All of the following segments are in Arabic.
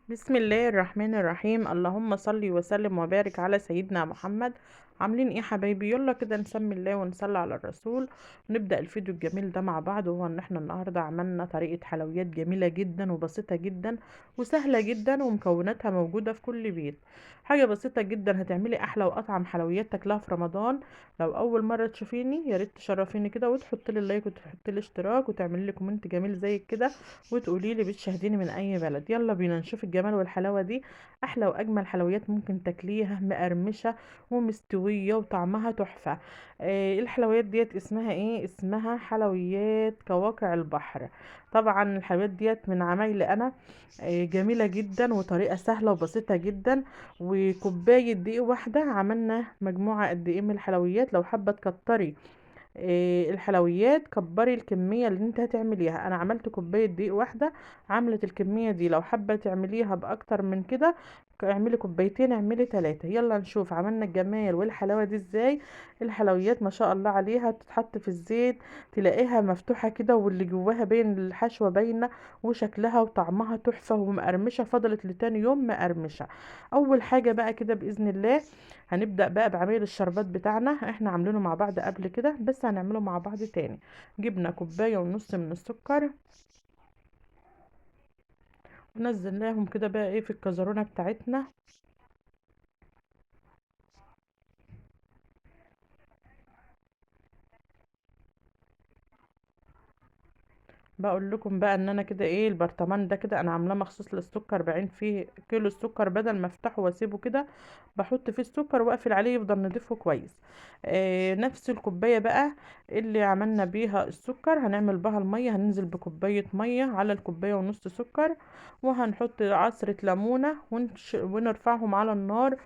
بسم الله الرحمن الرحيم. اللهم صل وسلم وبارك على سيدنا محمد. عاملين ايه حبايبي؟ يلا كده نسمي الله ونصلي على الرسول ونبدأ الفيديو الجميل ده مع بعض. وهو ان احنا النهارده عملنا طريقة حلويات جميلة جدا وبسيطة جدا وسهلة جدا ومكوناتها موجودة في كل بيت. حاجة بسيطة جدا هتعملي احلى واطعم حلويات تاكلها في رمضان. لو اول مرة تشوفيني يا ريت تشرفيني كده وتحطي لي اللايك وتحطي لي اشتراك وتعملي لي كومنت جميل زي كده وتقولي لي بتشاهديني من اي بلد. يلا بينا نشوف الجمال والحلاوه دي. احلى واجمل حلويات ممكن تاكليها، مقرمشه ومستويه وطعمها تحفه. الحلويات ديت اسمها ايه؟ اسمها حلويات كواكع البحر. طبعا الحلويات ديت من عمايلي انا. جميله جدا وطريقه سهله وبسيطه جدا. وكوبايه دقيق واحده عملنا مجموعه قد ايه من الحلويات. لو حابه تكتري الحلويات كبري الكمية اللي انت هتعمليها. انا عملت كوباية دقيق واحدة عملت الكمية دي. لو حابة تعمليها باكتر من كده اعملي كوبايتين، اعملي 3. يلا نشوف عملنا الجمال والحلاوة دي ازاي. الحلويات ما شاء الله عليها تتحط في الزيت تلاقيها مفتوحة كده واللي جواها باين، الحشوة باينة وشكلها وطعمها تحفة ومقرمشة. فضلت لتاني يوم مقرمشة. اول حاجة بقى كده بإذن الله هنبدأ بقى بعمل الشربات بتاعنا. احنا عاملينه مع بعض قبل كده بس هنعمله مع بعض تاني. جبنا كوباية ونص من السكر ونزلناهم كده بقى ايه في الكزرونة بتاعتنا. بقول لكم بقى ان انا كده ايه البرطمان ده كده انا عاملاه مخصوص للسكر، بعين فيه كيلو السكر بدل ما افتحه واسيبه كده بحط فيه السكر واقفل عليه يفضل نضيفه كويس. نفس الكوبايه بقى اللي عملنا بيها السكر هنعمل بها الميه. هننزل بكوبايه ميه على الكوبايه ونص سكر وهنحط عصره ليمونه ونرفعهم على النار.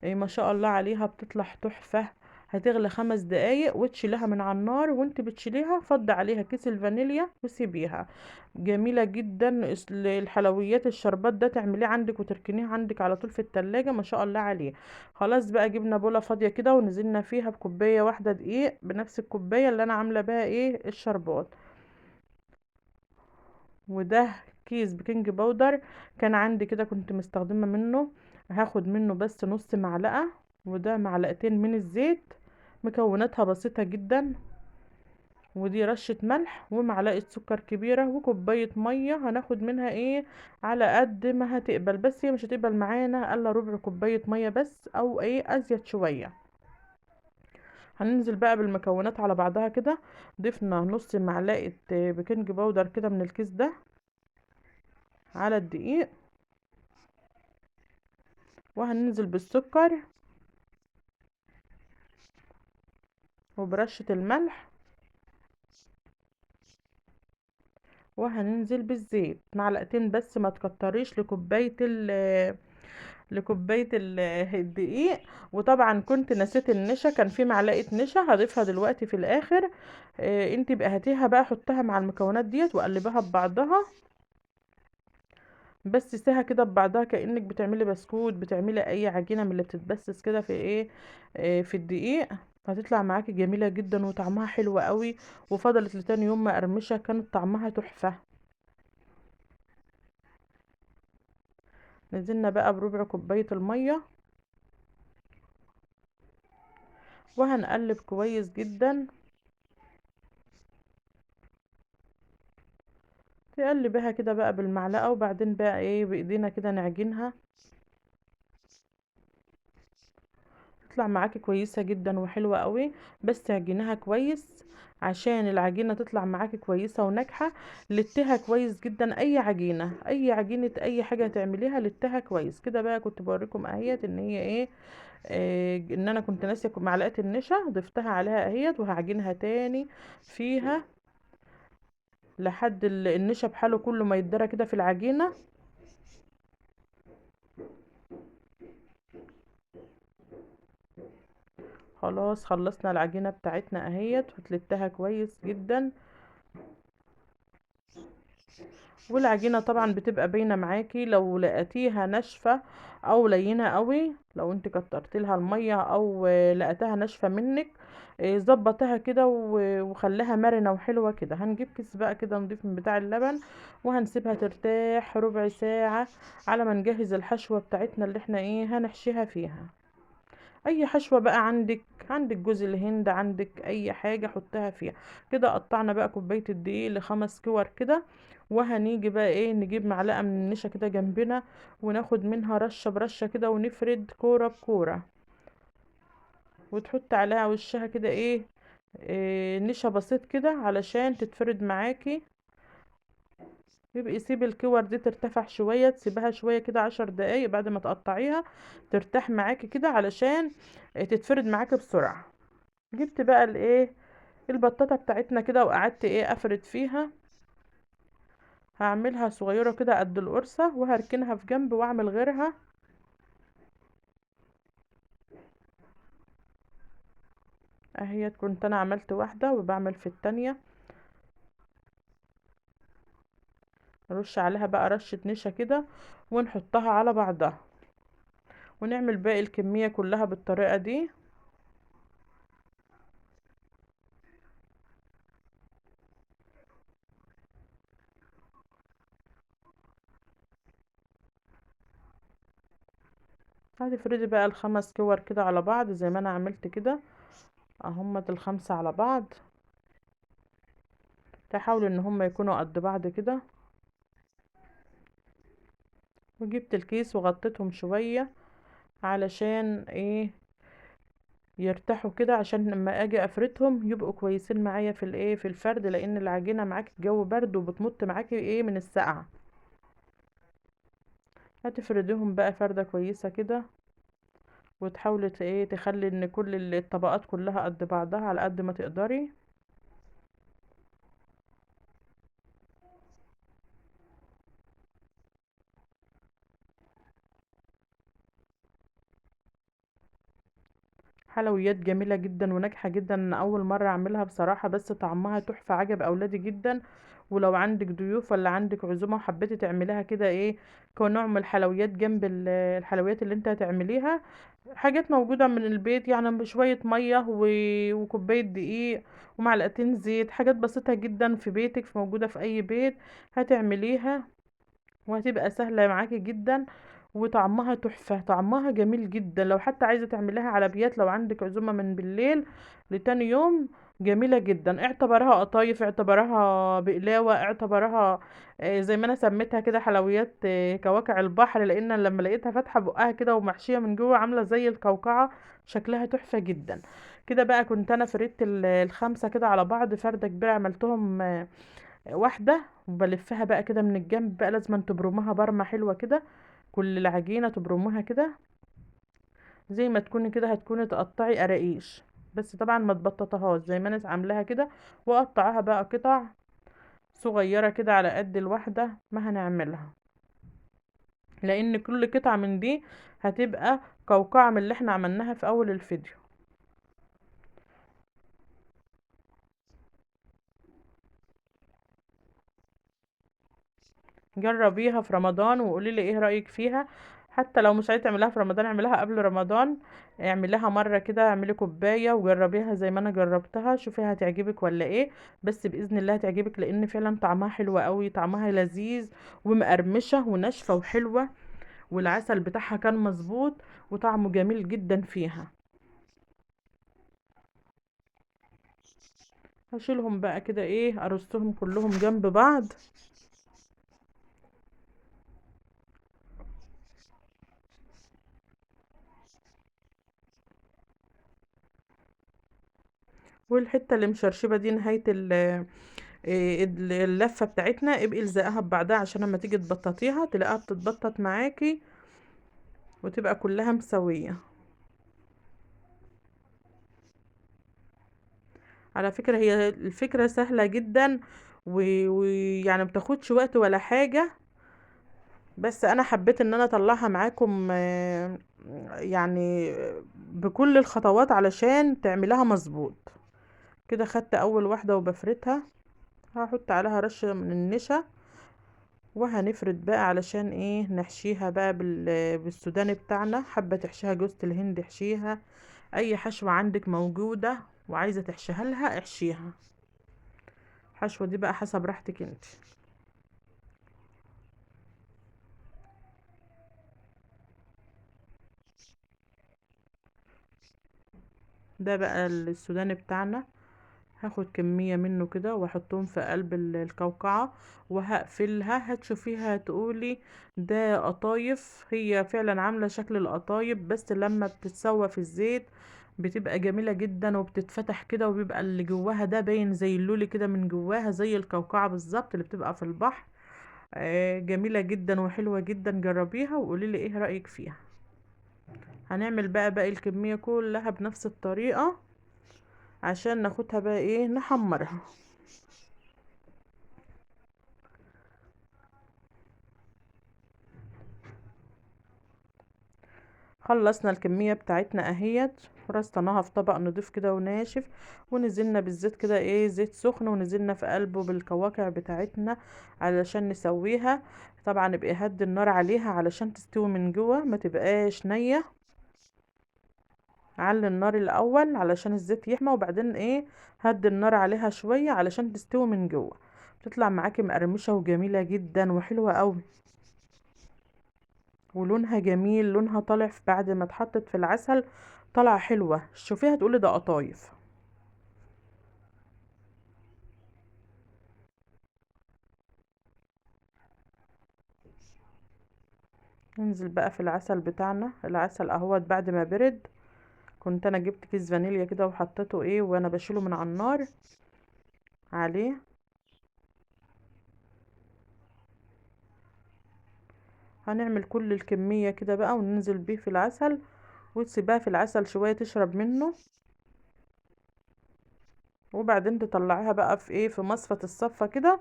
ما شاء الله عليها بتطلع تحفه. هتغلي 5 دقايق وتشيلها من على النار. وانت بتشيليها فضي عليها كيس الفانيليا وسيبيها. جميلة جدا. الحلويات الشربات ده تعمليه عندك وتركنيه عندك على طول في التلاجة ما شاء الله عليه. خلاص بقى جبنا بولة فاضية كده ونزلنا فيها بكوباية واحدة دقيق بنفس الكوباية اللي انا عاملة بها ايه الشربات. وده كيس بيكنج باودر كان عندي كده كنت مستخدمة منه. هاخد منه بس نص معلقة. وده معلقتين من الزيت. مكوناتها بسيطة جدا. ودي رشة ملح ومعلقة سكر كبيرة وكوباية مية هناخد منها ايه على قد ما هتقبل. بس هي مش هتقبل معانا الا ربع كوباية مية بس او ايه ازيد شوية. هننزل بقى بالمكونات على بعضها كده. ضفنا نص معلقة بيكنج باودر كده من الكيس ده على الدقيق. وهننزل بالسكر وبرشة الملح. وهننزل بالزيت معلقتين بس ما تكتريش الدقيق. وطبعا كنت نسيت النشا، كان في معلقة نشا هضيفها دلوقتي في الاخر. انت بقى هاتيها بقى حطها مع المكونات ديت وقلبها ببعضها. بس سيها كده ببعضها كأنك بتعملي بسكوت، بتعملي اي عجينة من اللي بتتبسس كده في ايه في الدقيق. هتطلع معاكي جميلة جدا وطعمها حلو قوي. وفضلت لتاني يوم مقرمشة كانت طعمها تحفة. نزلنا بقى بربع كوباية المية وهنقلب كويس جدا. تقلبيها كده بقى بالمعلقة وبعدين بقى ايه بايدينا كده نعجنها. تطلع معاكي كويسة جدا وحلوة قوي. بس تعجنيها كويس عشان العجينة تطلع معاكي كويسة وناجحة. لتها كويس جدا اي عجينة اي عجينة اي حاجة تعمليها لتها كويس كده. بقى كنت بوريكم اهيت ان هي ايه ان انا كنت ناسيه معلقة النشا ضفتها عليها اهيت وهعجنها تاني فيها لحد النشا بحاله كله ما يتدرى كده في العجينة. خلاص خلصنا العجينة بتاعتنا اهيت وتلتها كويس جدا. والعجينة طبعا بتبقى باينة معاكي لو لقيتيها ناشفة او لينة قوي. لو انت كترت لها المية او لقيتها ناشفة منك ظبطها كده وخليها مرنة وحلوة كده. هنجيب كيس بقى كده نضيف من بتاع اللبن، وهنسيبها ترتاح ربع ساعة على ما نجهز الحشوة بتاعتنا اللي احنا هنحشيها فيها. اي حشوة بقى عندك جوز الهند، عندك اي حاجة حطها فيها. كده قطعنا بقى كوباية الدقيق ل5 كور كده، وهنيجي بقى نجيب معلقة من النشا كده جنبنا، وناخد منها رشة برشة كده، ونفرد كورة بكورة، وتحط عليها وشها كده نشا بسيط كده علشان تتفرد معاكي. يبقى سيب الكور دي ترتفع شوية، تسيبها شوية كده 10 دقايق بعد ما تقطعيها ترتاح معاكي كده علشان تتفرد معاكي بسرعة. جبت بقى البطاطا بتاعتنا كده، وقعدت افرد فيها. هعملها صغيرة كده قد القرصة، وهركنها في جنب واعمل غيرها. اهي كنت انا عملت واحدة وبعمل في التانية. نرش عليها بقى رشة نشا كده، ونحطها على بعضها، ونعمل باقي الكمية كلها بالطريقة دي. هتفردي بقى ال5 كور كده على بعض زي ما انا عملت كده، اهمت ال5 على بعض. تحاولوا ان هم يكونوا قد بعض كده. وجبت الكيس وغطيتهم شوية علشان يرتاحوا كده، عشان لما اجي افردهم يبقوا كويسين معايا في في الفرد، لان العجينة معاكي الجو برد وبتمط معاكي من السقعة. هتفرديهم بقى فردة كويسة كده، وتحاولي تخلي ان كل الطبقات كلها قد بعضها على قد ما تقدري. حلويات جميلة جدا وناجحة جدا، أنا أول مرة أعملها بصراحة، بس طعمها تحفة عجب أولادي جدا. ولو عندك ضيوف ولا عندك عزومة وحبيتي تعمليها كده كنوع من الحلويات جنب الحلويات اللي انت هتعمليها، حاجات موجودة من البيت، يعني بشوية مية وكوباية دقيق ومعلقتين زيت، حاجات بسيطة جدا في بيتك، موجودة في أي بيت هتعمليها، وهتبقى سهلة معاكي جدا. وطعمها تحفة، طعمها جميل جدا. لو حتى عايزة تعمليها على بيات، لو عندك عزومة من بالليل لتاني يوم، جميلة جدا. اعتبرها قطايف، اعتبرها بقلاوة، اعتبرها زي ما انا سميتها كده حلويات كواكع البحر، لان لما لقيتها فاتحة بقها كده ومحشية من جوه عاملة زي القوقعة، شكلها تحفة جدا. كده بقى كنت انا فردت ال5 كده على بعض فردة كبيرة، عملتهم واحدة، وبلفها بقى كده من الجنب بقى، لازم تبرمها برمة حلوة كده، كل العجينة تبرموها كده زي ما تكوني كده هتكوني تقطعي قراقيش، بس طبعا ما تبططهاش زي ما انا عاملاها كده، واقطعها بقى قطع صغيرة كده على قد الواحدة ما هنعملها، لان كل قطعة من دي هتبقى قوقعة من اللي احنا عملناها في اول الفيديو. جربيها في رمضان وقولي لي ايه رأيك فيها. حتى لو مش عايزه تعمليها في رمضان، اعمليها قبل رمضان، اعمليها مرة كده، اعملي كوباية وجربيها زي ما انا جربتها، شوفي هتعجبك ولا ايه. بس بإذن الله هتعجبك، لان فعلا طعمها حلو قوي، طعمها لذيذ ومقرمشة وناشفة وحلوة، والعسل بتاعها كان مظبوط، وطعمه جميل جدا فيها. هشيلهم بقى كده ارصهم كلهم جنب بعض. والحتة اللي مشرشبة دي نهاية اللفة بتاعتنا، ابقي الزقها ببعضها عشان لما تيجي تبططيها تلاقيها بتتبطط معاكي وتبقى كلها مسوية. على فكرة هي الفكرة سهلة جدا، ويعني مبتاخدش وقت ولا حاجة، بس انا حبيت ان انا اطلعها معاكم يعني بكل الخطوات علشان تعملها مظبوط. كده خدت اول واحدة وبفردها، هحط عليها رشة من النشا، وهنفرد بقى علشان نحشيها بقى بالسوداني بتاعنا. حابة تحشيها جوزة الهند احشيها، اي حشوة عندك موجودة وعايزة تحشيها لها احشيها. الحشوة دي بقى حسب راحتك انت. ده بقى السوداني بتاعنا. هاخد كمية منه كده واحطهم في قلب الكوكعة، وهقفلها. هتشوفيها هتقولي ده قطايف. هي فعلا عاملة شكل القطايف، بس لما بتتسوى في الزيت بتبقى جميلة جدا وبتتفتح كده، وبيبقى اللي جواها ده باين زي اللولي كده من جواها، زي الكوكعة بالظبط اللي بتبقى في البحر. جميلة جدا وحلوة جدا. جربيها وقوليلي ايه رأيك فيها. هنعمل بقى باقي الكمية كلها بنفس الطريقة عشان ناخدها بقى ايه نحمرها. خلصنا الكمية بتاعتنا اهيت، ورصناها في طبق نضيف كده وناشف، ونزلنا بالزيت كده ايه زيت سخن، ونزلنا في قلبه بالكواكع بتاعتنا علشان نسويها. طبعا ابقي هدي النار عليها علشان تستوي من جوه ما تبقاش نية. علي النار الاول علشان الزيت يحمى، وبعدين ايه هدي النار عليها شوية علشان تستوي من جوه. بتطلع معاكي مقرمشة وجميلة جدا وحلوة قوي، ولونها جميل. لونها طالع بعد ما اتحطت في العسل طالعه حلوه. شوفيها تقولي ده قطايف. ننزل بقى في العسل بتاعنا. العسل اهوت بعد ما برد، كنت انا جبت كيس فانيليا كده وحطيته ايه وانا بشيله من على النار عليه. هنعمل كل الكميه كده بقى وننزل بيه في العسل، وتسيبها في العسل شويه تشرب منه، وبعدين تطلعيها بقى في ايه في مصفى الصفة كده،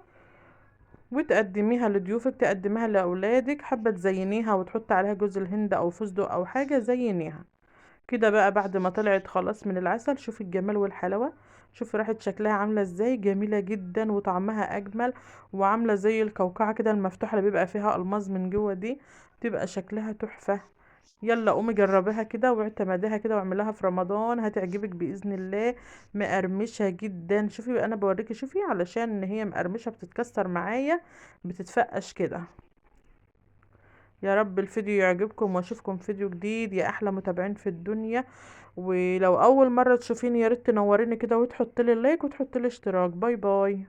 وتقدميها لضيوفك، تقدميها لاولادك. حابه تزينيها وتحطي عليها جوز الهند او فستق او حاجه زينيها كده بقى. بعد ما طلعت خلاص من العسل، شوفي الجمال والحلاوة. شوفي راحة شكلها عاملة ازاي، جميلة جدا وطعمها اجمل، وعاملة زي الكوكعة كده المفتوحة اللي بيبقى فيها الماظ من جوه دي، تبقى شكلها تحفة. يلا قومي جربيها كده واعتمديها كده واعمليها في رمضان، هتعجبك بإذن الله. مقرمشة جدا. شوفي بقى انا بوريكي، شوفي علشان هي مقرمشة بتتكسر معايا، بتتفقش كده. يا رب الفيديو يعجبكم، واشوفكم فيديو جديد يا احلى متابعين في الدنيا. ولو اول مرة تشوفيني يا ريت تنوريني كده وتحطي لي لايك وتحطي لي اشتراك. باي باي.